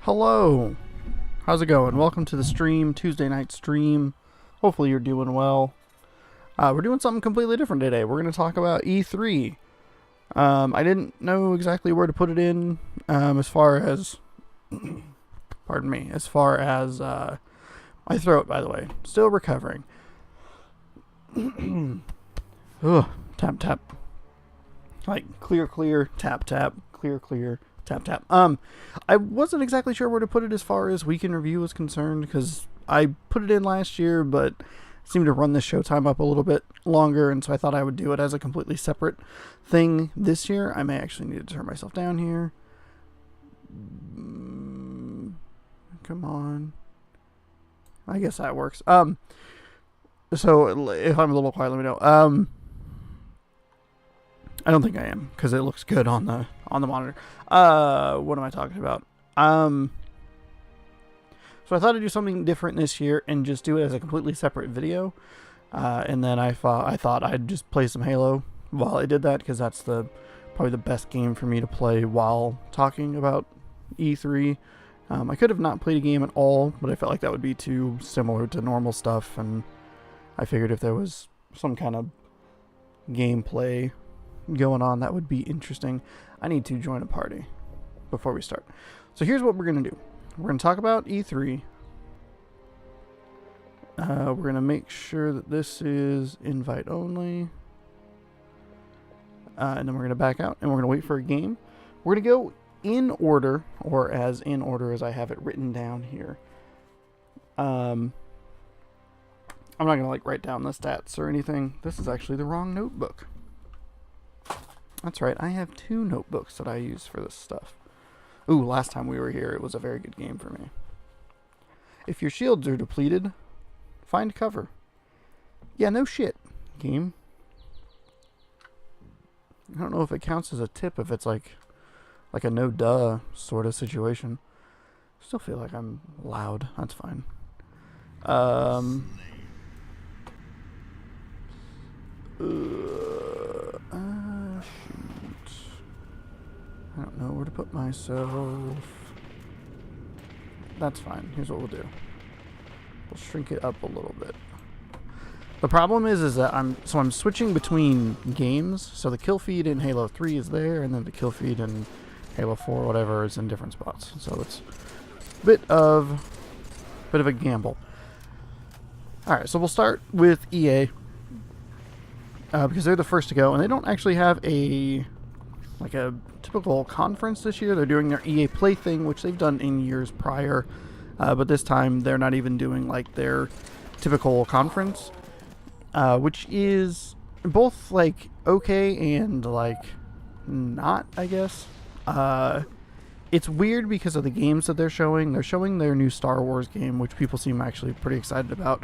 Hello, how's it going? Welcome to the stream, Tuesday night stream. Hopefully you're doing well. We're doing something completely different today. We're going to talk about E3. I didn't know exactly where to put it in as far as, pardon me, as far as my throat, by the way. Still recovering. Ugh, tap, tap. Like, clear, clear, tap, tap, clear, clear. Tap, tap. I wasn't exactly sure where to put it as far as week in review was concerned, because I put it in last year, but seemed to run the showtime up a little bit longer, and so I thought I would do it as a completely separate thing this year. I may actually need to turn myself down here. Come on. I guess that works. So if I'm a little quiet, let me know. I don't think I am, because it looks good on the monitor. What am I talking about? So I thought I'd do something different this year and just do it as a completely separate video. And then I thought I'd just play some Halo while I did that, because that's probably the best game for me to play while talking about E3. I could have not played a game at all, but I felt like that would be too similar to normal stuff, and I figured if there was some kind of gameplay going on, that would be interesting. I need to join a party before we start. So here's what we're going to do. We're going to talk about E3. We're going to make sure that this is invite only. And then we're going to back out and we're going to wait for a game. We're going to go in order, or as in order as I have it written down here. I'm not going to like write down the stats or anything. This is actually the wrong notebook. That's right, I have two notebooks that I use for this stuff. Ooh, last time we were here, it was a very good game for me. If your shields are depleted, find cover. Yeah, no shit, game. I don't know if it counts as a tip if it's like a no-duh sort of situation. Still feel like I'm loud, that's fine. Shoot. I don't know where to put myself. That's fine. Here's what we'll do. We'll shrink it up a little bit. The problem is that I'm switching between games. So the kill feed in Halo 3 is there, and then the kill feed in Halo 4, whatever, is in different spots. So it's a bit of a gamble. All right, so we'll start with EA. Because they're the first to go, and they don't actually have a typical conference this year. They're doing their EA Play thing, which they've done in years prior, but this time they're not even doing like their typical conference, which is both like okay and like not, I guess. It's weird because of the games that they're showing. They're showing their new Star Wars game, which people seem actually pretty excited about,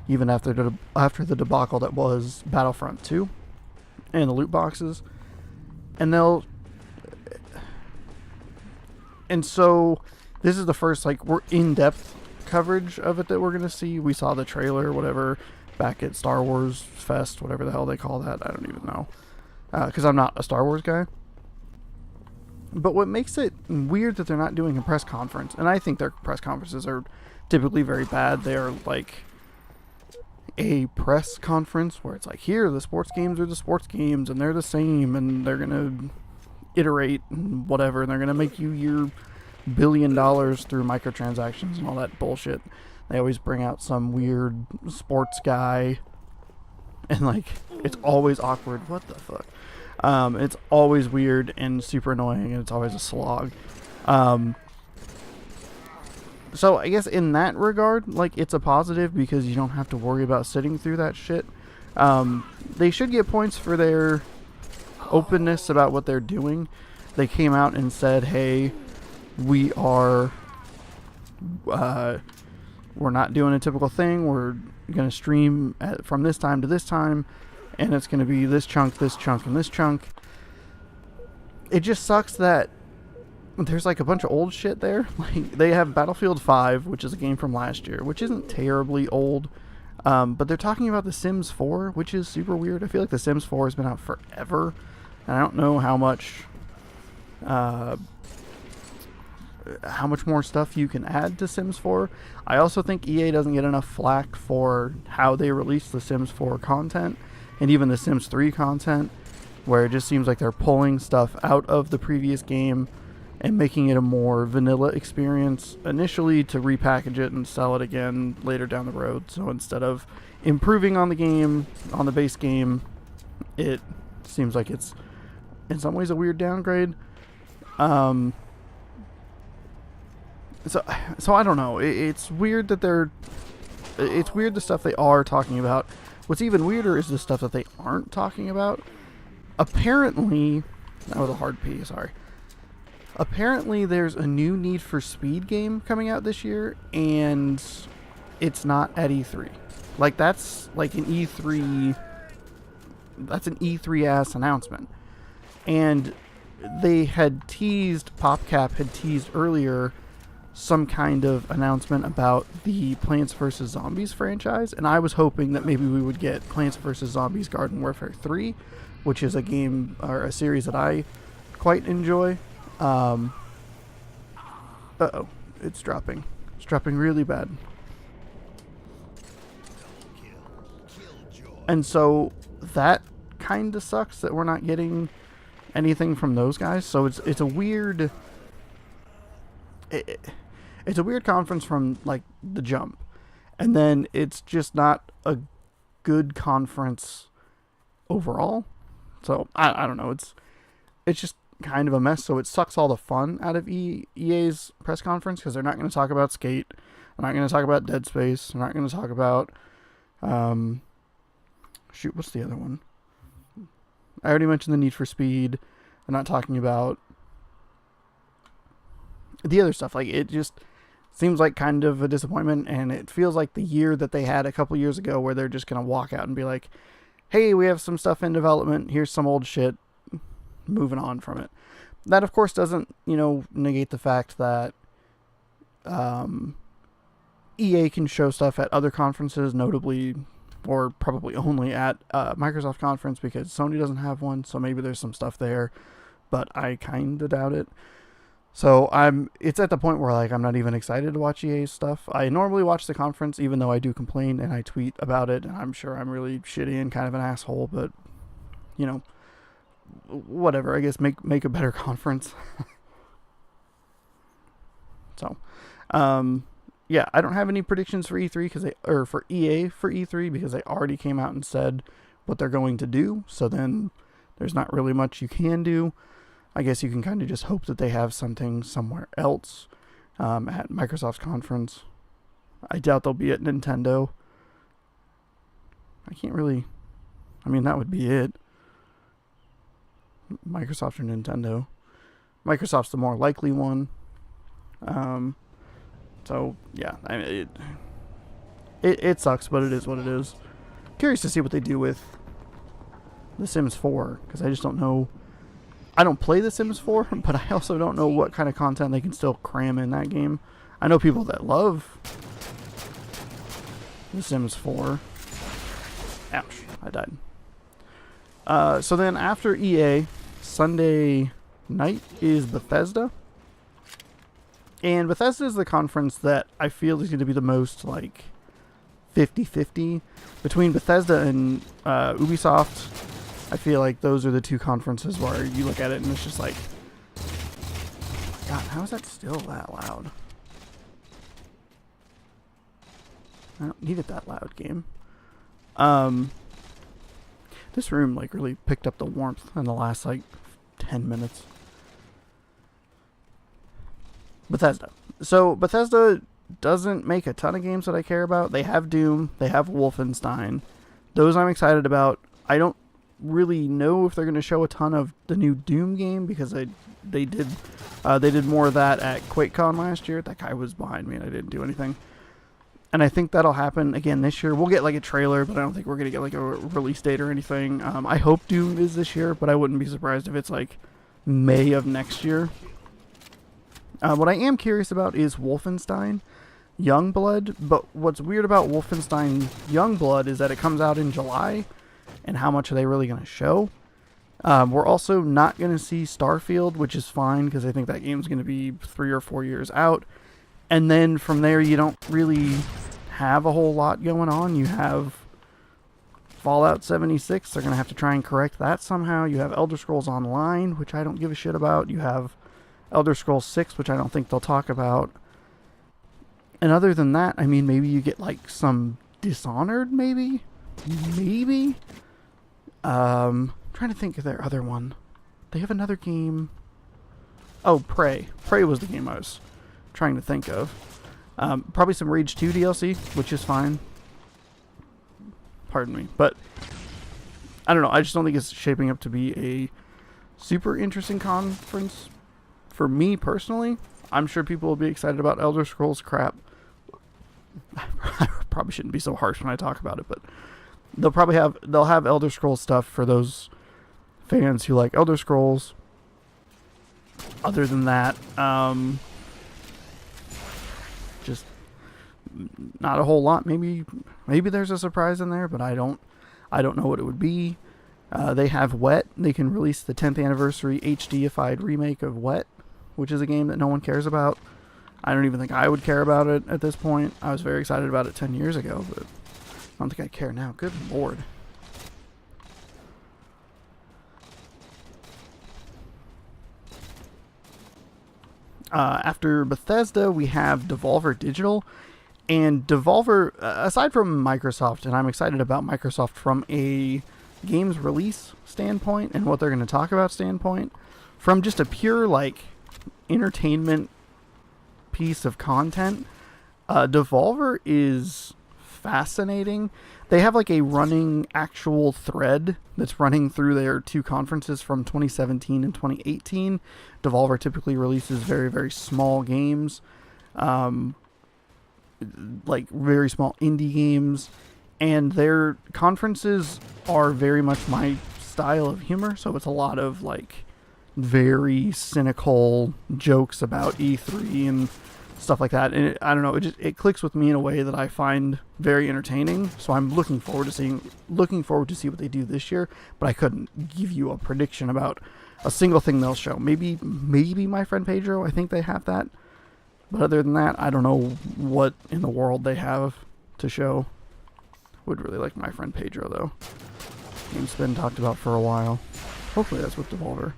even after the debacle that was Battlefront 2 and the loot boxes. And so this is the first we're in-depth coverage of it that we're going to see. We saw the trailer or whatever back at Star Wars Fest, whatever the hell they call that. I don't even know, because I'm not a Star Wars guy. But what makes it weird that they're not doing a press conference, and I think their press conferences are typically very bad. They are like a press conference where it's like, here, the sports games are the sports games, and they're the same, and they're gonna iterate and whatever, and they're gonna make you your $1 billion through microtransactions and all that bullshit. They always bring out some weird sports guy, and it's always awkward. What the fuck? It's always weird and super annoying, and it's always a slog. So I guess in that regard, it's a positive because you don't have to worry about sitting through that shit. They should get points for their openness about what they're doing. They came out and said, hey, we're not doing a typical thing. We're going to stream from this time to this time, and it's going to be this chunk, and this chunk. It just sucks that there's a bunch of old shit there. They have Battlefield 5, which is a game from last year, which isn't terribly old, but they're talking about The Sims 4, which is super weird. I feel like The Sims 4 has been out forever, and I don't know how much how much more stuff you can add to Sims 4. I also think EA doesn't get enough flack for how they release the Sims 4 content and even the Sims 3 content, where it just seems like they're pulling stuff out of the previous game and making it a more vanilla experience initially to repackage it and sell it again later down the road. So instead of improving on the game, on the base game, it seems like it's in some ways a weird downgrade. So I don't know. It's weird that it's weird the stuff they are talking about. What's even weirder is the stuff that they aren't talking about. Apparently, that was a hard P, sorry. Apparently there's a new Need for Speed game coming out this year, and it's not at E3. Like, that's like an E3... That's an E3-ass announcement. And they had teased, PopCap had teased earlier some kind of announcement about the Plants vs. Zombies franchise, and I was hoping that maybe we would get Plants vs. Zombies Garden Warfare 3, which is a game, or a series that I quite enjoy. Uh-oh, it's dropping. It's dropping really bad. And so that kind of sucks that we're not getting anything from those guys. So it's a weird... It's a weird conference from, like, the jump. And then it's just not a good conference overall. So, I don't know. It's just kind of a mess. So it sucks all the fun out of EA's press conference, because they're not going to talk about Skate. They're not going to talk about Dead Space. They're not going to talk about... shoot, what's the other one? I already mentioned the Need for Speed. They're not talking about the other stuff. Like, it just seems like kind of a disappointment, and it feels like the year that they had a couple years ago where they're just going to walk out and be like, hey, we have some stuff in development, here's some old shit, moving on from it. That, of course, doesn't, negate the fact that EA can show stuff at other conferences, notably, or probably only at Microsoft conference, because Sony doesn't have one, so maybe there's some stuff there, but I kind of doubt it. So it's at the point where, like, I'm not even excited to watch EA's stuff. I normally watch the conference, even though I do complain and I tweet about it, and I'm sure I'm really shitty and kind of an asshole, but, whatever. I guess make a better conference. So, yeah, I don't have any predictions for E3 for EA for E3, because they already came out and said what they're going to do. So then there's not really much you can do. I guess you can kind of just hope that they have something somewhere else at Microsoft's conference. I doubt they'll be at Nintendo. That would be it. Microsoft or Nintendo. Microsoft's the more likely one. So, yeah, it sucks, but it is what it is. Curious to see what they do with The Sims 4, because I just don't know. I don't play The Sims 4, but I also don't know what kind of content they can still cram in that game. I know people that love The Sims 4. Ouch, I died. So then after EA, Sunday night is Bethesda. And Bethesda is the conference that I feel is going to be the most, like, 50-50. Between Bethesda and Ubisoft, I feel like those are the two conferences where you look at it and it's just like, God, how is that still that loud? I don't need it that loud, game. This room, like, really picked up the warmth in the last, like, 10 minutes. Bethesda. So, Bethesda doesn't make a ton of games that I care about. They have Doom. They have Wolfenstein. Those I'm excited about. I don't really know if they're going to show a ton of the new Doom game, because they did more of that at QuakeCon last year. That guy was behind me and I didn't do anything. And I think that'll happen again this year. We'll get, like, a trailer, but I don't think we're going to get, like, a release date or anything. I hope Doom is this year, but I wouldn't be surprised if it's, like, May of next year. What I am curious about is Wolfenstein Youngblood, but what's weird about Wolfenstein Youngblood is that it comes out in July, and how much are they really going to show? We're also not going to see Starfield, which is fine because I think that game's going to be 3 or 4 years out. And then from there, you don't really have a whole lot going on. You have Fallout 76. They're going to have to try and correct that somehow. You have Elder Scrolls Online, which I don't give a shit about. You have Elder Scrolls 6, which I don't think they'll talk about. And other than that, I mean, maybe you get like some Dishonored, maybe? Maybe? Trying to think of their other one. They have another game. Oh, Prey. Prey was the game I was trying to think of. Probably some Rage 2 DLC, which is fine. Pardon me. But, I don't know. I just don't think it's shaping up to be a super interesting conference for me personally. I'm sure people will be excited about Elder Scrolls crap. I probably shouldn't be so harsh when I talk about it, but they'll have Elder Scrolls stuff for those fans who like Elder Scrolls. Other than that, just not a whole lot. Maybe there's a surprise in there, but I don't know what it would be. They have Wet. They can release the 10th anniversary HDified remake of Wet, which is a game that no one cares about. I don't even think I would care about it at this point. I was very excited about it 10 years ago, but I don't think I care now. Good lord. After Bethesda, we have Devolver Digital. And Devolver, aside from Microsoft, and I'm excited about Microsoft from a games release standpoint and what they're going to talk about standpoint, from just a pure, like, entertainment piece of content, Devolver is fascinating. They have like a running actual thread that's running through their two conferences from 2017 and 2018. Devolver typically releases very, very small games, like very small indie games, and their conferences are very much my style of humor. So it's a lot of like very cynical jokes about E3 and stuff like that, and I don't know, it clicks with me in a way that I find very entertaining. So I'm looking forward to see what they do this year, but I couldn't give you a prediction about a single thing they'll show. Maybe My Friend Pedro, I think they have that, but other than that, I don't know what in the world they have to show. Would really like My Friend Pedro though. Game's been talked about for a while. Hopefully that's with Devolver.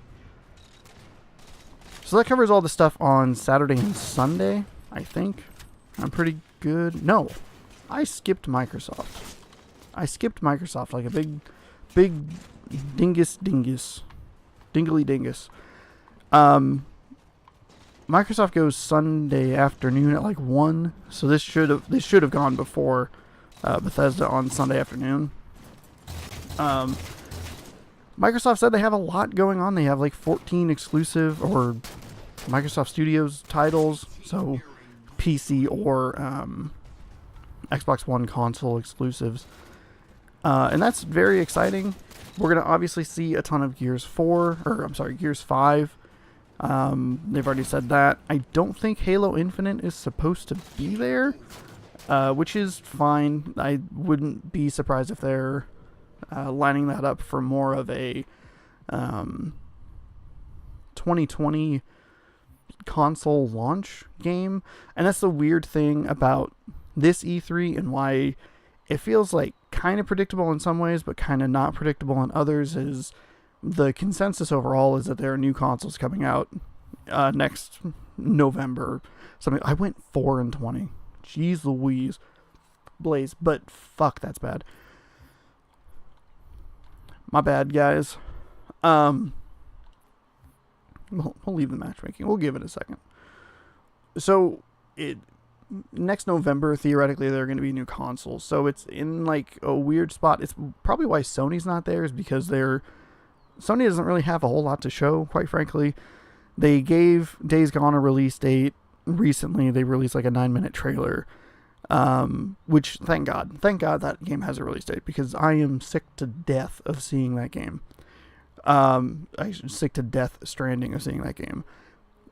So that covers all the stuff on Saturday and Sunday, I think. I'm pretty good. No, I skipped Microsoft. Like a big dingus. Dingly dingus. Microsoft goes Sunday afternoon at like 1. So this should have gone before Bethesda on Sunday afternoon. Microsoft said they have a lot going on. They have like 14 exclusive or Microsoft Studios titles, so PC or Xbox One console exclusives. And that's very exciting. We're going to obviously see a ton of Gears 5. They've already said that. I don't think Halo Infinite is supposed to be there, which is fine. I wouldn't be surprised if they're lining that up for more of a 2020 console launch game. And that's the weird thing about this E3 and why it feels like kind of predictable in some ways but kind of not predictable in others, is the consensus overall is that there are new consoles coming out next November. Something. I went 4-20. Jeez Louise. Blaze. But fuck, that's bad. My bad, guys. We'll leave the matchmaking. We'll give it a second. So, next November, theoretically, there are going to be new consoles. So, it's in, like, a weird spot. It's probably why Sony's not there, is because Sony doesn't really have a whole lot to show, quite frankly. They gave Days Gone a release date recently. They released, like, a 9-minute trailer. Which, thank God that game has a release date, because I am sick to death of seeing that game. I'm sick to death stranding of seeing that game.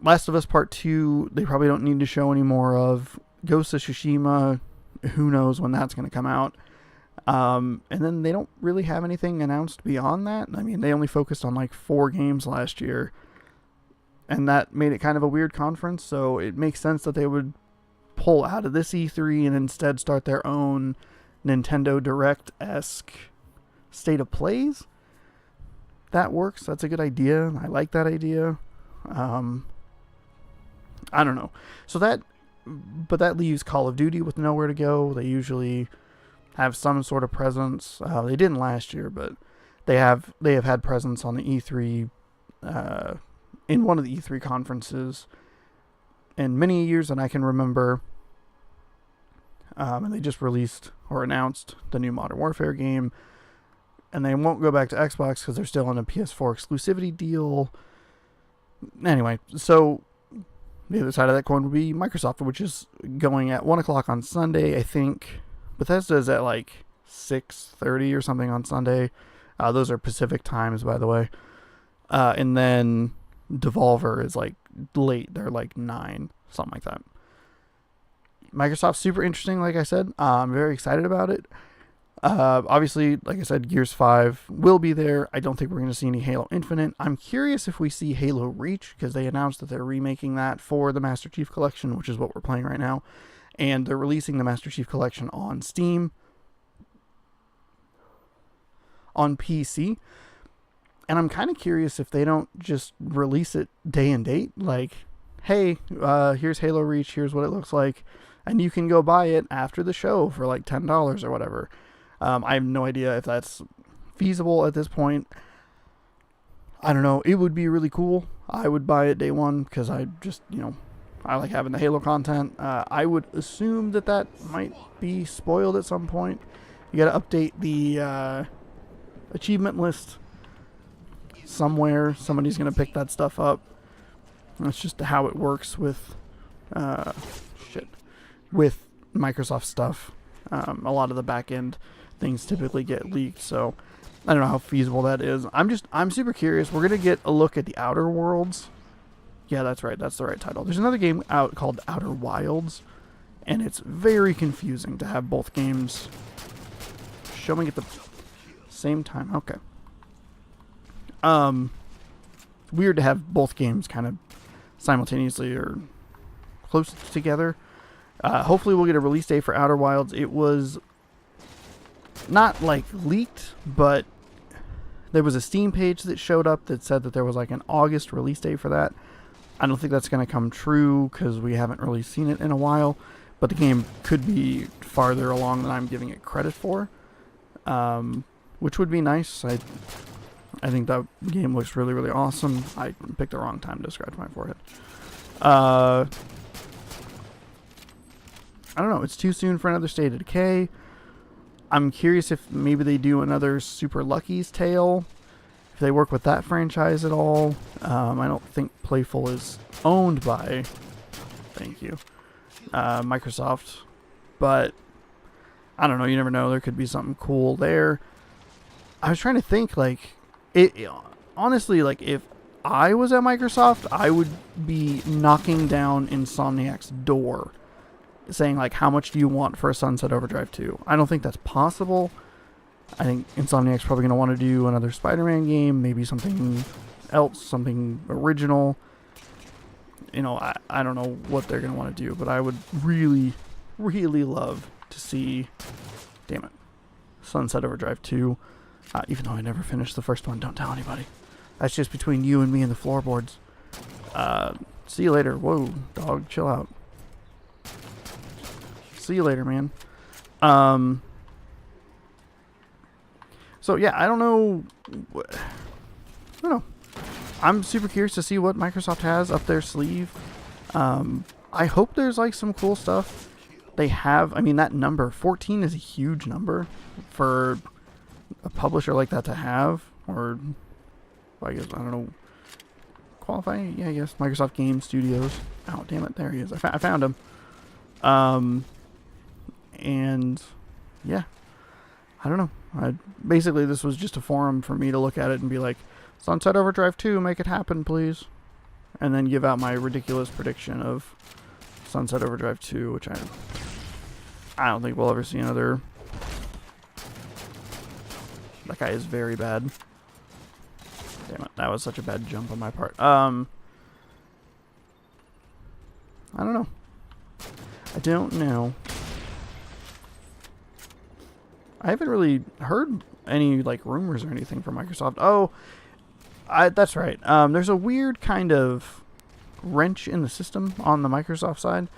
Last of Us Part 2, they probably don't need to show any more of. Ghost of Tsushima, who knows when that's going to come out. And then they don't really have anything announced beyond that. I mean, they only focused on like 4 games last year, and that made it kind of a weird conference, so it makes sense that they would pull out of this E3 and instead start their own Nintendo Direct-esque state of plays. That works. That's a good idea. I like that idea. I don't know. But that leaves Call of Duty with nowhere to go. They usually have some sort of presence. They didn't last year, but they have had presence on the E3, in one of the E3 conferences in many years than I can remember. And they just released or announced the new Modern Warfare game, and they won't go back to Xbox because they're still in a PS4 exclusivity deal. Anyway, so the other side of that coin would be Microsoft, which is going at 1 o'clock on Sunday, I think. Bethesda's at like 6:30 or something on Sunday. Those are Pacific times, by the way. And then Devolver is like late. They're like 9, something like that. Microsoft's super interesting, like I said. I'm very excited about it. Obviously, like I said, Gears 5 will be there. I don't think we're going to see any Halo Infinite. I'm curious if we see Halo Reach, because they announced that they're remaking that for the Master Chief Collection, which is what we're playing right now. And they're releasing the Master Chief Collection on Steam, on PC. And I'm kind of curious if they don't just release it day and date. Like, hey, here's Halo Reach, here's what it looks like, and you can go buy it after the show for like $10 or whatever. I have no idea if that's feasible at this point. I don't know. It would be really cool. I would buy it day one because I just, I like having the Halo content. I would assume that might be spoiled at some point. You got to update the achievement list somewhere. Somebody's going to pick that stuff up. That's just how it works with with Microsoft stuff. A lot of the back end things typically get leaked, so I don't know how feasible that is. I'm super curious. We're gonna get a look at the Outer Worlds. Yeah, that's right. That's the right title. There's another game out called Outer Wilds, and it's very confusing to have both games showing at the same time. Okay. It's weird to have both games kind of simultaneously or close together. Hopefully we'll get a release date for Outer Wilds. It was not like leaked, but there was a Steam page that showed up that said that there was like an August release date for that. I don't think that's going to come true because we haven't really seen it in a while, but the game could be farther along than I'm giving it credit for, which would be nice. I think that game looks really, really awesome. I picked the wrong time to scratch my forehead. I don't know. It's too soon for another State of Decay. I'm curious if maybe they do another Super Lucky's Tale. If they work with that franchise at all. I don't think Playful is owned by, thank you, Microsoft. But I don't know. You never know. There could be something cool there. I was trying to think, like, honestly, like, if I was at Microsoft, I would be knocking down Insomniac's door, saying, like, how much do you want for a Sunset Overdrive 2? I don't think that's possible. I think Insomniac's probably going to want to do another Spider-Man game, maybe something else, something original. I don't know what they're going to want to do, but I would really, really love to see, damn it, Sunset Overdrive 2. Even though I never finished the first one, don't tell anybody. That's just between you and me and the floorboards. See you later. Whoa, dog, chill out. See you later, man. So yeah, I don't know. I'm super curious to see what Microsoft has up their sleeve. I hope there's like some cool stuff they have. I mean, that number 14 is a huge number for a publisher like that to have, or I guess, I don't know, qualify? Yeah, I guess Microsoft Game Studios. Oh, damn it, there he is. I found him. And yeah, I don't know. Basically, this was just a forum for me to look at it and be like, Sunset Overdrive 2, make it happen, please. And then give out my ridiculous prediction of Sunset Overdrive 2, which I don't think we'll ever see another That guy is very bad. Damn it, that was such a bad jump on my part. I don't know. I don't know. I haven't really heard any like rumors or anything from Microsoft. Oh, that's right. There's a weird kind of wrench in the system on the Microsoft side.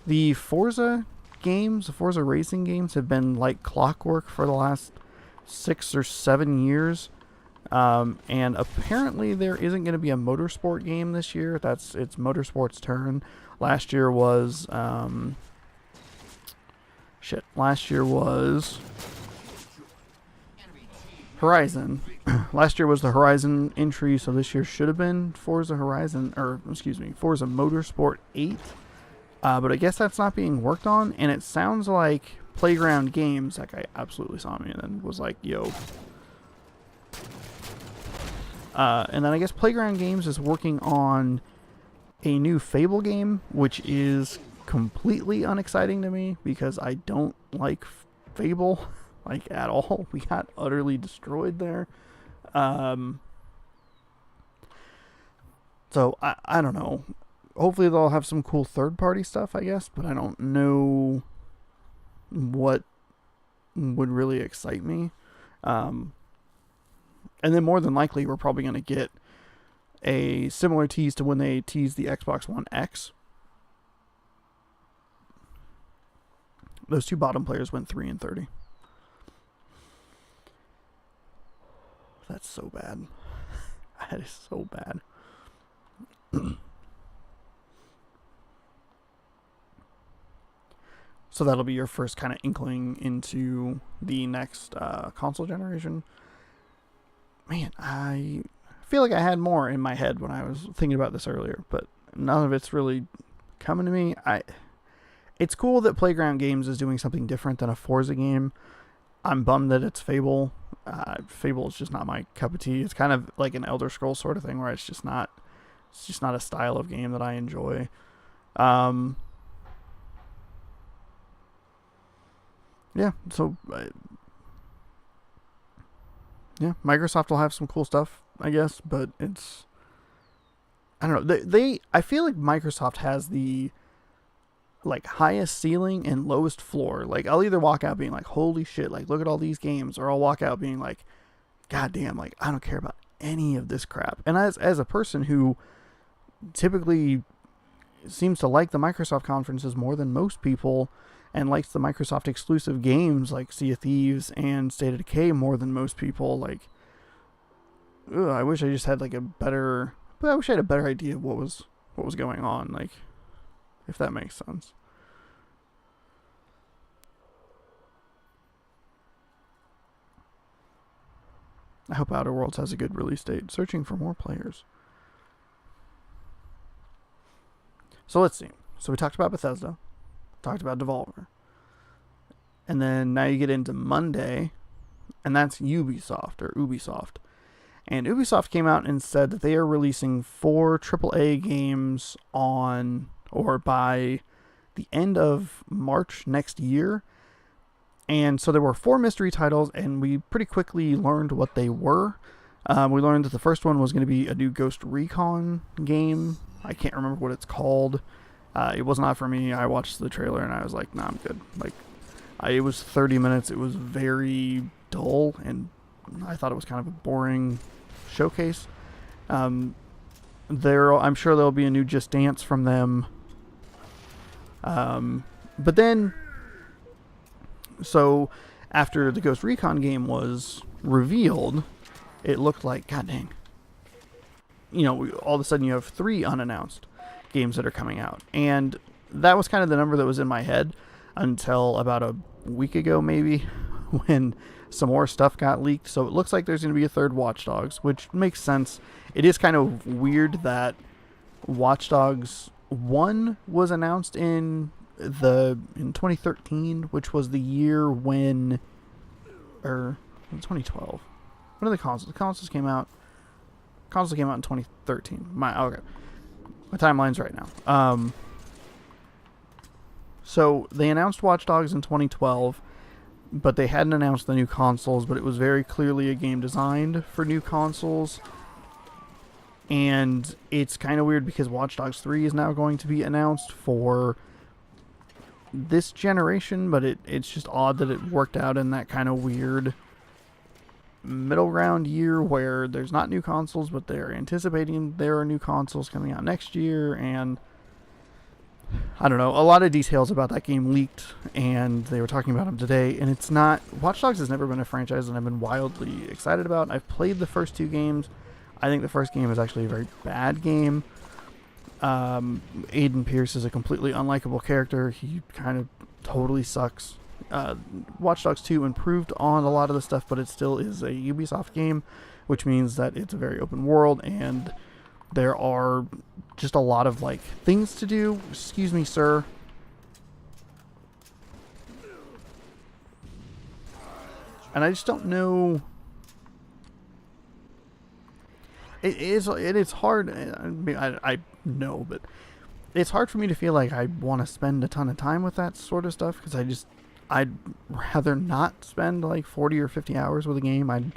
The Forza games, the Forza racing games, have been like clockwork for the last 6 or 7 years. And apparently there isn't going to be a motorsport game this year. It's Motorsport's turn. Last year was last year was Horizon. Last year was the Horizon entry, so this year should have been Forza Horizon, or excuse me, Forza Motorsport 8. But I guess that's not being worked on, and it sounds like Playground Games, that guy absolutely saw me and then was like, yo. And then I guess Playground Games is working on a new Fable game, which is completely unexciting to me because I don't like Fable, like, at all. We got utterly destroyed there. So, I don't know. Hopefully they'll have some cool third-party stuff, I guess, but I don't know what would really excite me. And then more than likely, we're probably going to get a similar tease to when they teased the Xbox One X. Those two bottom players went 3-30. That's so bad. That is so bad. So that'll be your first kind of inkling into the next console generation. Man, I feel like I had more in my head when I was thinking about this earlier, but none of it's really coming to me. It's cool that Playground Games is doing something different than a Forza game. I'm bummed that it's Fable. Fable is just not my cup of tea. It's kind of like an Elder Scrolls sort of thing where it's just not a style of game that I enjoy. Yeah, so yeah, Microsoft will have some cool stuff, I guess, but it's, I don't know. I feel like Microsoft has the like highest ceiling and lowest floor. Like, I'll either walk out being like, holy shit, like, look at all these games, or I'll walk out being like, god damn, like, I don't care about any of this crap. And as a person who typically seems to like the Microsoft conferences more than most people, and likes the Microsoft exclusive games like Sea of Thieves and State of Decay more than most people, like, I wish I just had like a better idea of what was going on, like, if that makes sense. I hope Outer Worlds has a good release date. Searching for more players. So let's see. So we talked about Bethesda. Talked about Devolver. And then now you get into Monday, and that's Ubisoft. And Ubisoft came out and said that they are releasing 4 AAA games on or by the end of March next year. And so there were 4 mystery titles, and we pretty quickly learned what they were. We learned that the first one was going to be a new Ghost Recon game. I can't remember what it's called. It was not for me. I watched the trailer and I was like, nah, I'm good. Like, it was 30 minutes. It was very dull, and I thought it was kind of a boring showcase. I'm sure there'll be a new Just Dance from them. But then, so after the Ghost Recon game was revealed, it looked like, god dang, all of a sudden you have 3 unannounced games that are coming out. And that was kind of the number that was in my head until about a week ago, maybe, when some more stuff got leaked. So it looks like there's going to be a 3rd Watch Dogs, which makes sense. It is kind of weird that Watch Dogs 1 was announced in 2013, which was the year when, or 2012. When are the consoles? The consoles came out in 2013. Okay. My timeline's right now. So they announced Watch Dogs in 2012. but they hadn't announced the new consoles, but it was very clearly a game designed for new consoles. And it's kind of weird because Watch Dogs 3 is now going to be announced for this generation, but it's just odd that it worked out in that kind of weird middle ground year where there's not new consoles, but they're anticipating there are new consoles coming out next year. And I don't know, a lot of details about that game leaked, and they were talking about them today. And it's not, Watch Dogs has never been a franchise that I've been wildly excited about. I've played the first 2 games. I think the first game is actually a very bad game. Aiden Pierce is a completely unlikable character. He kind of totally sucks. Watch Dogs 2 improved on a lot of the stuff, but it still is a Ubisoft game, which means that it's a very open world, and there are just a lot of like things to do. Excuse me, sir. And I just don't know. It is hard. I mean, I know, but it's hard for me to feel like I want to spend a ton of time with that sort of stuff, because I'd rather not spend like 40 or 50 hours with a game. I'd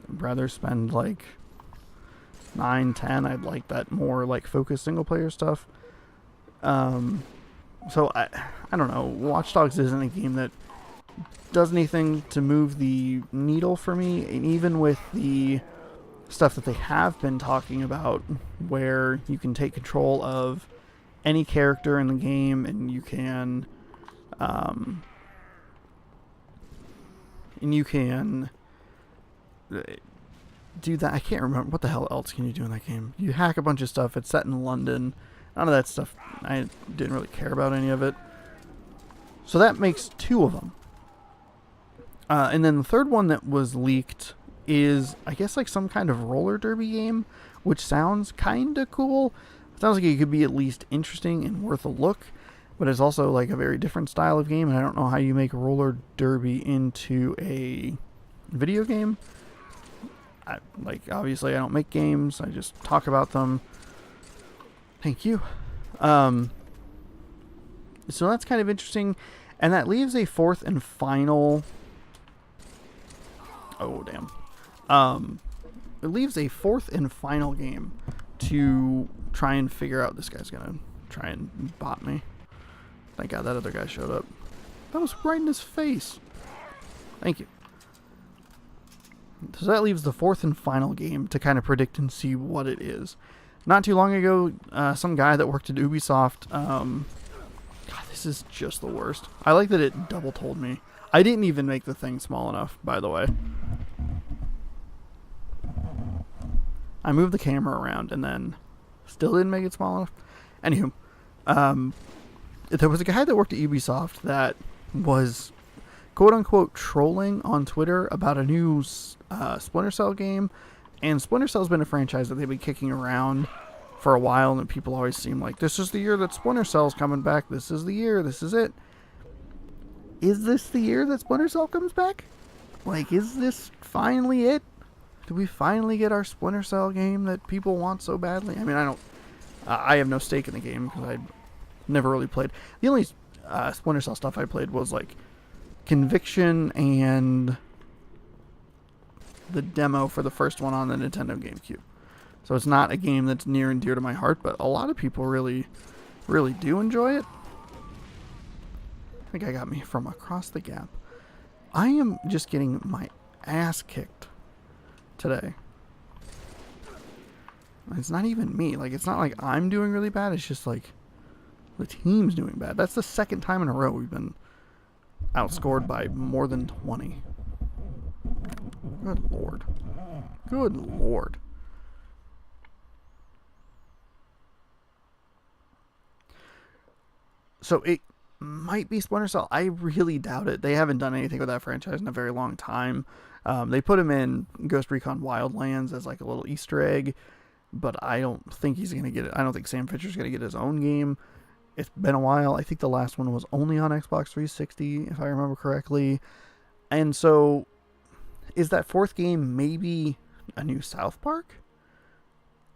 rather spend like 9, 10. I'd like that more like focused single player stuff. So I don't know. Watch Dogs isn't a game that does anything to move the needle for me, and even with the stuff that they have been talking about, where you can take control of any character in the game, and you can do that. I can't remember what the hell else can you do in that game. You hack a bunch of stuff. It's set in London. None of that stuff, I didn't really care about any of it. So that makes 2 of them. And then the third one that was leaked is, I guess, like some kind of roller derby game, which sounds kind of cool. It sounds like it could be at least interesting and worth a look, but it's also like a very different style of game, and I don't know how you make roller derby into a video game. Obviously I don't make games, I just talk about them. Thank you. So that's kind of interesting, and that leaves a 4th and final... Oh, damn. It leaves a 4th and final game to try and figure out. This guy's gonna try and bot me. Thank God that other guy showed up. That was right in his face. Thank you. So that leaves the 4th and final game to kind of predict and see what it is. Not too long ago, some guy that worked at Ubisoft, God, this is just the worst. I like that it double told me. I didn't even make the thing small enough, by the way. I moved the camera around and then still didn't make it small enough. Anywho, there was a guy that worked at Ubisoft that was quote-unquote trolling on Twitter about a new Splinter Cell game. And Splinter Cell's been a franchise that they've been kicking around for a while, and people always seem like, this is the year that Splinter Cell's coming back. This is the year. This is it. Is this the year that Splinter Cell comes back? Like, is this finally it? Do we finally get our Splinter Cell game that people want so badly? I mean, I have no stake in the game because I never really played. The only Splinter Cell stuff I played was like Conviction and the demo for the first one on the Nintendo GameCube. So it's not a game that's near and dear to my heart, but a lot of people really, really do enjoy it. I think I got me from across the gap. I am just getting my ass kicked today. It's not even me. Like, it's not like I'm doing really bad. It's just like the team's doing bad. That's the 2nd time in a row we've been outscored by more than 20. Good Lord. Good Lord. So it might be Splinter Cell. I really doubt it. They haven't done anything with that franchise in a very long time. They put him in Ghost Recon Wildlands as like a little Easter egg, but I don't think he's going to get it. I don't think Sam Fisher's going to get his own game. It's been a while. I think the last one was only on Xbox 360, if I remember correctly. And so, is that 4th game maybe a new South Park?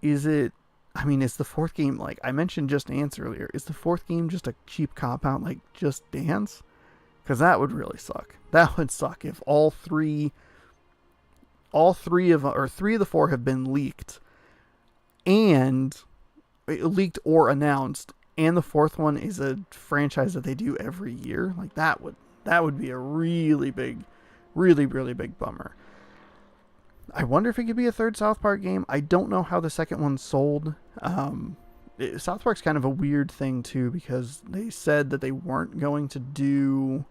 Is it... I mean, is the 4th game, like I mentioned Just Dance earlier, is the 4th game just a cheap cop-out like Just Dance? Because that would really suck. That would suck if three of the four have been leaked or announced, and the fourth one is a franchise that they do every year. Like that would be a really big bummer. I wonder if it could be a third South Park game. I don't know how the second one sold. South Park's kind of a weird thing too, because they said that they weren't going to do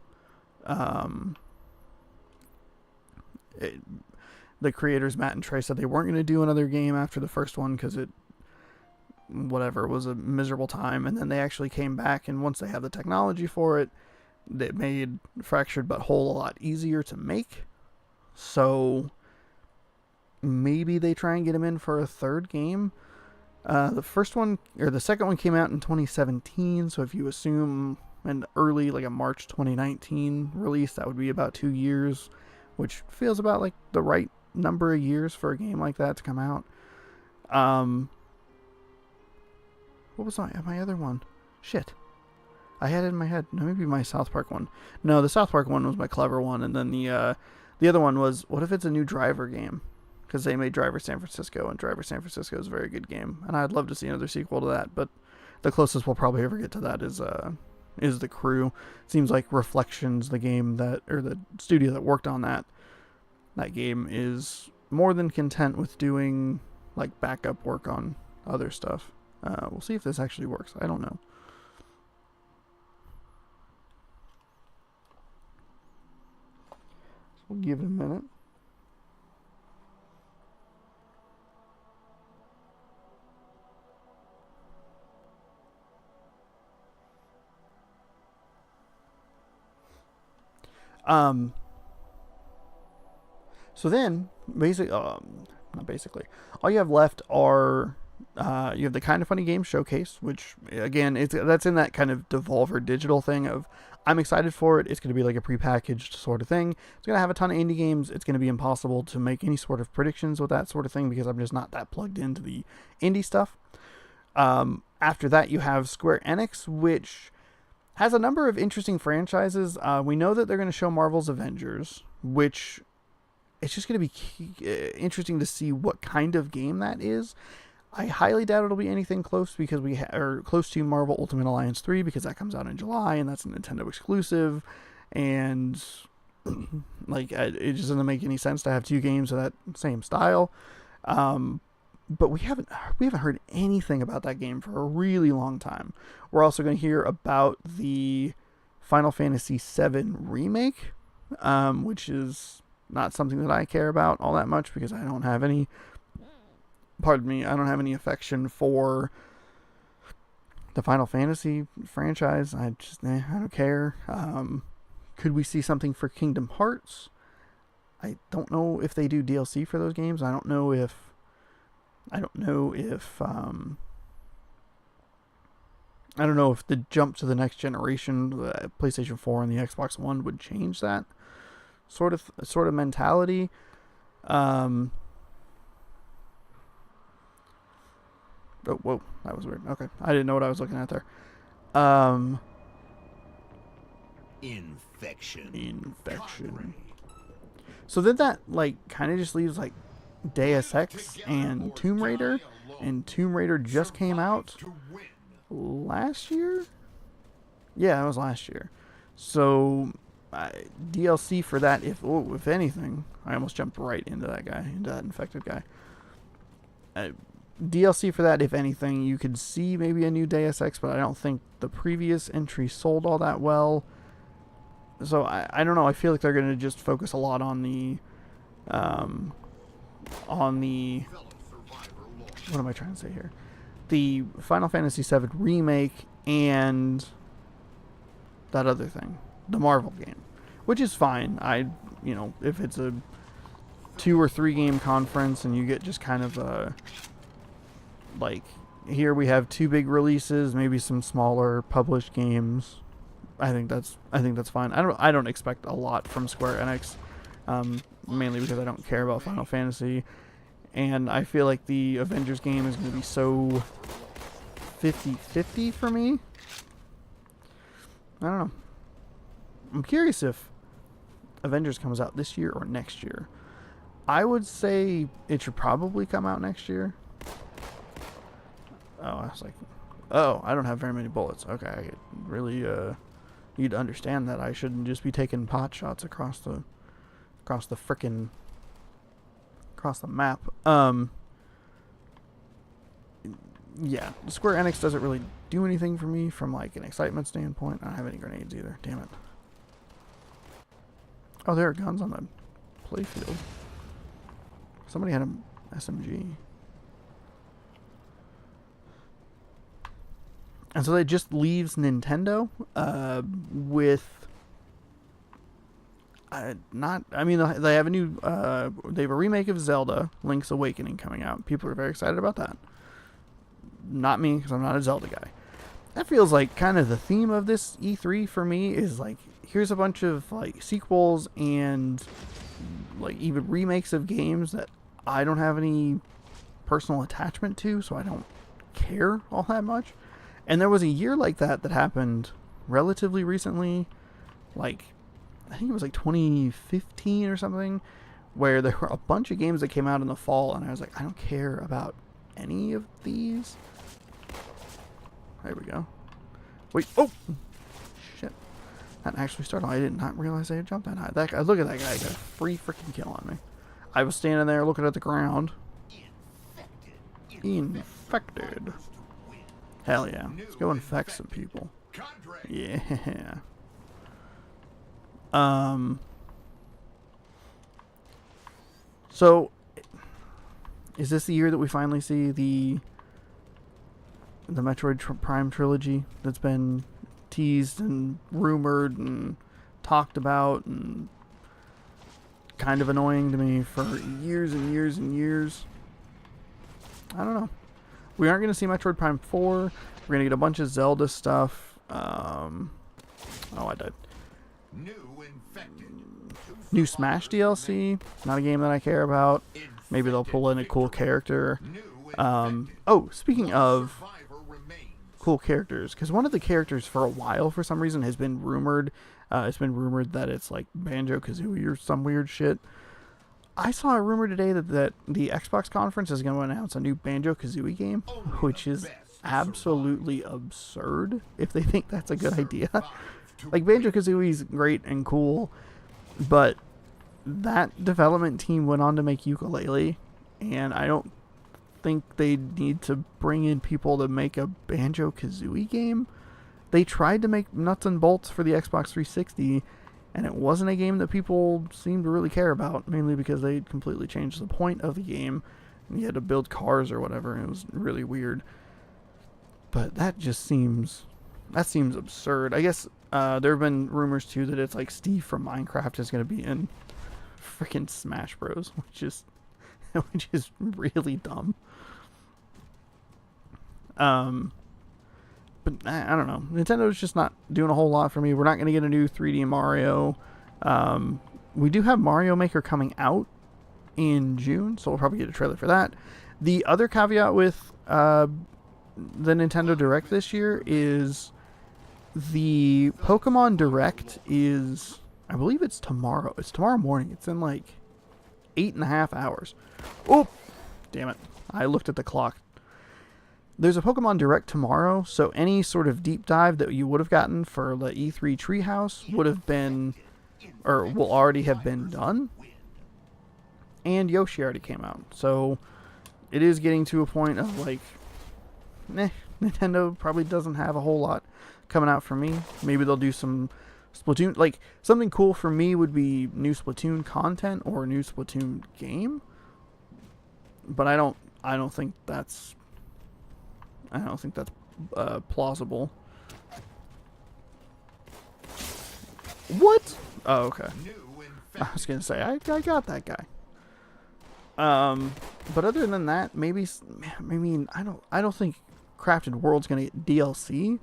the creators, Matt and Trey, said they weren't going to do another game after the first one because it was a miserable time. And then they actually came back, and once they had the technology for it, it made Fractured But Whole a lot easier to make. So maybe they try and get him in for a third game. The second one came out in 2017, so if you assume an early, like a March 2019 release, that would be about 2 years, which feels about like the right number of years for a game like that to come out. What was my other one? Shit. I had it in my head. No, maybe my South Park one. No, the South Park one was my clever one, and then the other one was, what if it's a new Driver game? Because they made Driver San Francisco, and Driver San Francisco is a very good game, and I'd love to see another sequel to that, but the closest we'll probably ever get to that is The Crew. It seems like Reflections, the studio that worked on that game, is more than content with doing like backup work on other stuff. We'll see if this actually works. I don't know. We'll give it a minute. So then, not basically, all you have left are, you have the Kind of Funny Games Showcase, which, again, that's in that kind of Devolver Digital thing of, I'm excited for it. It's going to be like a prepackaged sort of thing. It's going to have a ton of indie games. It's going to be impossible to make any sort of predictions with that sort of thing because I'm just not that plugged into the indie stuff. After that, you have Square Enix, which has a number of interesting franchises. We know that they're going to show Marvel's Avengers, which it's just going to be interesting to see what kind of game that is. I highly doubt it'll be anything close because close to Marvel Ultimate Alliance 3 because that comes out in July and that's a Nintendo exclusive, and like it just doesn't make any sense to have two games of that same style. But we haven't heard anything about that game for a really long time. We're also going to hear about the Final Fantasy VII remake, which is not something that I care about all that much because I don't have any affection for the Final Fantasy franchise. I don't care. Could we see something for Kingdom Hearts? I don't know if they do DLC for those games. I don't know if the jump to the next generation, the PlayStation 4 and the Xbox One, would change that sort of mentality. Oh, whoa, that was weird. Okay, I didn't know what I was looking at there. Infection. So then that kind of just leaves Deus Ex and Tomb Raider, and Tomb Raider just came out last year? Yeah, it was last year. So DLC for that, if anything, I almost jumped right into that infected guy. DLC for that, if anything, you could see maybe a new Deus Ex, but I don't think the previous entry sold all that well. So I don't know. I feel like they're going to just focus a lot on the what am I trying to say here? The Final Fantasy VII remake and that other thing, the Marvel game, which is fine. If it's a 2 or 3 game conference and you get just kind of a here we have 2 big releases, maybe some smaller published games. I think that's fine. I don't expect a lot from Square Enix, mainly because I don't care about Final Fantasy, and I feel like the Avengers game is going to be so 50-50 for me. I don't know. I'm curious if Avengers comes out this year or next year. I would say it should probably come out next year. Oh, I was like, oh, I don't have very many bullets. Okay, I really need to understand that I shouldn't just be taking pot shots across the frickin' across the map. Yeah, Square Enix doesn't really do anything for me from like an excitement standpoint. I don't have any grenades either. Damn it. Oh, there are guns on the playfield. Somebody had an SMG. And so that just leaves Nintendo with not. I mean, they have a new. They have a remake of Zelda: Link's Awakening coming out. People are very excited about that. Not me, because I'm not a Zelda guy. That feels like kind of the theme of this E3 for me. Is like, here's a bunch of like sequels and like even remakes of games that I don't have any personal attachment to, so I don't care all that much. And there was a year like that happened relatively recently, like I think it was like 2015 or something, where there were a bunch of games that came out in the fall, and I was like, I don't care about any of these. There we go. Wait, oh! Shit. That actually started. I did not realize I had jumped that high. Look at that guy. He got a free freaking kill on me. I was standing there looking at the ground. Infected. Hell yeah. Let's go infect some people. Yeah. So, is this the year that we finally see the Metroid Prime trilogy that's been teased and rumored and talked about and kind of annoying to me for years and years and years? I don't know. We aren't going to see Metroid Prime 4. We're going to get a bunch of Zelda stuff. Oh, I died. New Smash DLC. Not a game that I care about. Maybe they'll pull in a cool character. Oh, speaking of cool characters, because one of the characters for a while, for some reason, has been rumored. It's been rumored that it's like Banjo-Kazooie or some weird shit. I saw a rumor today that the Xbox conference is going to announce a new Banjo-Kazooie game, which is absolutely absurd if they think that's a good idea. Like, Banjo-Kazooie is great and cool, but that development team went on to make Yooka-Laylee, and I don't think they need to bring in people to make a Banjo-Kazooie game. They tried to make Nuts and Bolts for the Xbox 360, and it wasn't a game that people seemed to really care about, mainly because they completely changed the point of the game. You had to build cars or whatever, and it was really weird. But that just seems absurd. I guess there have been rumors too that it's like Steve from Minecraft is going to be in freaking Smash Bros, which is really dumb. But I don't know. Nintendo's just not doing a whole lot for me. We're not going to get a new 3D Mario. We do have Mario Maker coming out in June, so we'll probably get a trailer for that. The other caveat with the Nintendo Direct this year is the Pokemon Direct is, I believe it's tomorrow. It's tomorrow morning. It's in like 8.5 hours. Oh, damn it. I looked at the clock. There's a Pokemon Direct tomorrow, so any sort of deep dive that you would have gotten for the E3 Treehouse would have been, or will already have been done. And Yoshi already came out. So it is getting to a point of like, Nintendo probably doesn't have a whole lot coming out for me. Maybe they'll do some Splatoon. Like, something cool for me would be new Splatoon content or a new Splatoon game. But I don't think that's plausible. What? Oh, okay. I was gonna say I got that guy. But other than that, I don't think Crafted World's gonna get DLC.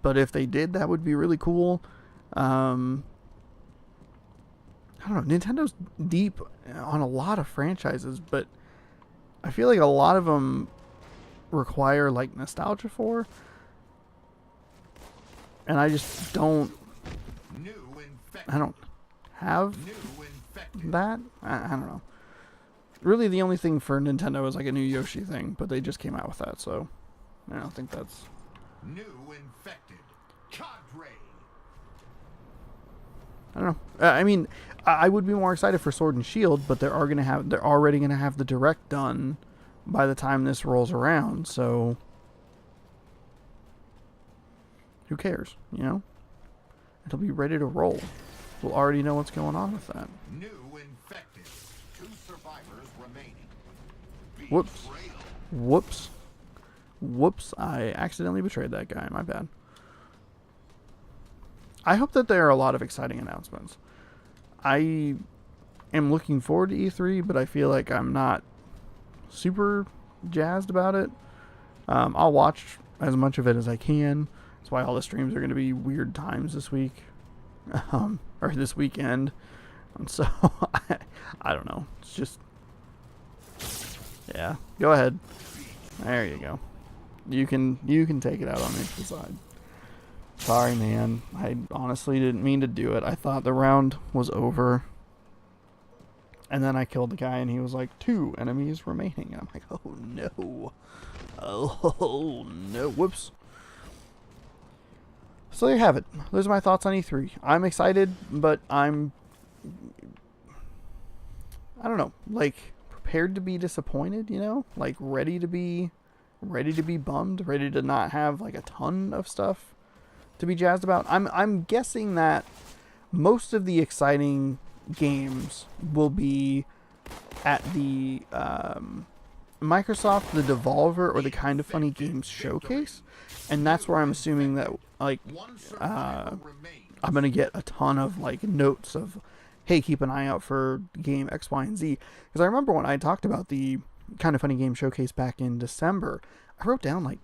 But if they did, that would be really cool. I don't know. Nintendo's deep on a lot of franchises, but I feel like a lot of them require like nostalgia for, and I just don't I don't have that. I don't know. Really, the only thing for Nintendo is like a new Yoshi thing, but they just came out with that, so I don't think that's... New infected. Cadre. I don't know. I mean, I would be more excited for Sword and Shield, but they're already gonna have the direct done by the time this rolls around, so who cares, you know? It'll be ready to roll. We'll already know what's going on with that. New infected. 2 survivors remaining. Whoops. Whoops. Whoops. I accidentally betrayed that guy. My bad. I hope that there are a lot of exciting announcements. I am looking forward to E3, but I feel like I'm not super jazzed about it. I'll watch as much of it as I can. That's why all the streams are going to be weird times this week. Or this weekend. And so, I don't know. It's just... Yeah. Go ahead. There you go. You can take it out on me to the side. Sorry, man. I honestly didn't mean to do it. I thought the round was over. And then I killed the guy and he was like, 2 enemies remaining. And I'm like, oh no. Oh no. Whoops. So there you have it. Those are my thoughts on E3. I'm excited, but I don't know, like prepared to be disappointed, you know? Like ready to be bummed, ready to not have like a ton of stuff to be jazzed about. I'm guessing that most of the exciting games will be at the Microsoft, the Devolver, or the Kind of Funny Games showcase, and that's where I'm assuming that like I'm gonna get a ton of like notes of, hey, keep an eye out for game X, Y, and Z. Because I remember when I talked about the Kind of Funny Game showcase back in December, I wrote down like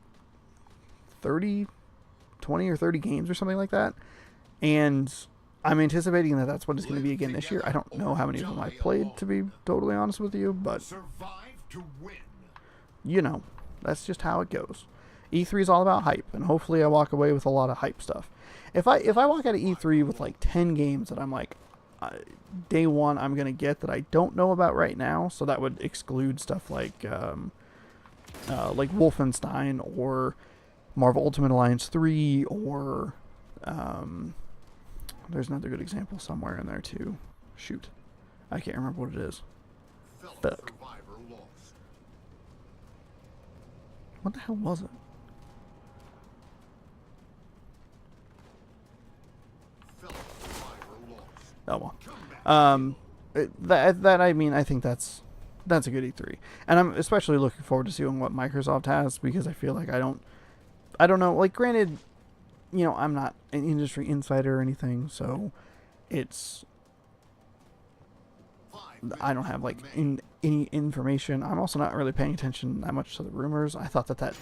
20 or 30 games or something like that, and I'm anticipating that that's what it's going to be again this year. I don't know how many of them I played, to be totally honest with you, but you know, that's just how it goes. E3 is all about hype, and hopefully I walk away with a lot of hype stuff. If I walk out of E3 with like 10 games that I'm like, day one I'm going to get that I don't know about right now, so that would exclude stuff like Wolfenstein or Marvel Ultimate Alliance 3 or there's another good example somewhere in there too. Shoot. I can't remember what it is. Fuck. What the hell was it? Oh well. That I mean, I think that's a good E3, and I'm especially looking forward to seeing what Microsoft has, because I feel like I don't know. Like, granted, you know, I'm not an industry insider or anything, so I don't have like any information. I'm also not really paying attention that much to the rumors. I thought that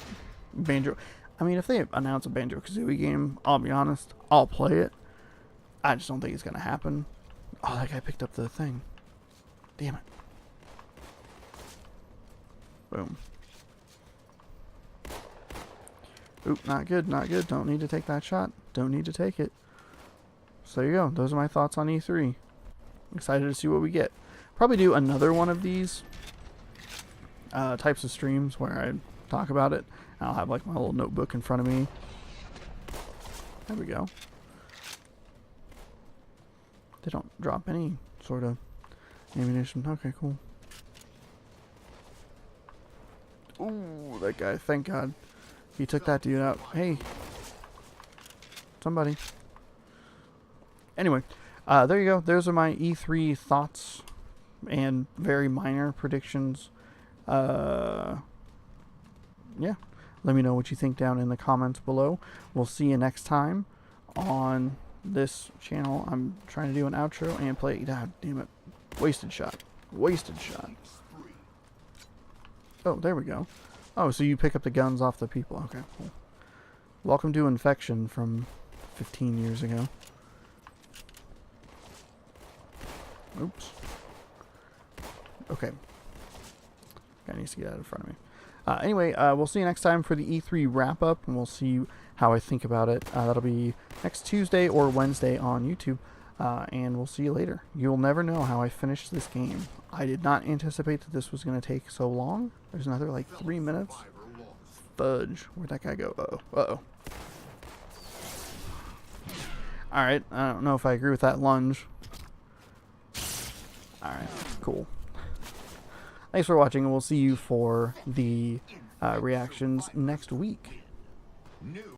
Banjo, I mean, if they announce a Banjo-Kazooie game, I'll be honest, I'll play it. I just don't think it's gonna happen. Oh, that guy picked up the thing. Damn it. Boom. Oop, not good, not good. Don't need to take that shot. Don't need to take it. So there you go. Those are my thoughts on E3. Excited to see what we get. Probably do another one of these types of streams where I talk about it. I'll have like my little notebook in front of me. There we go. They don't drop any sort of ammunition. Okay, cool. Ooh, that guy. Thank God. He took that dude out. Hey. Somebody. Anyway, there you go. Those are my E3 thoughts and very minor predictions. Yeah. Let me know what you think down in the comments below. We'll see you next time on this channel. I'm trying to do an outro and play. God damn it. Wasted shot. Wasted shot. Oh, there we go. Oh, so you pick up the guns off the people. Okay, cool. Welcome to Infection from 15 years ago. Oops. Okay. Guy needs to get out in front of me. Anyway, we'll see you next time for the E3 wrap-up, and we'll see how I think about it. That'll be next Tuesday or Wednesday on YouTube. And we'll see you later. You'll never know how I finished this game. I did not anticipate that this was going to take so long. There's another like 3 minutes. Fudge. Where'd that guy go? Uh-oh. Uh-oh. Alright, I don't know if I agree with that lunge. Alright, cool. Thanks for watching, and we'll see you for the reactions next week.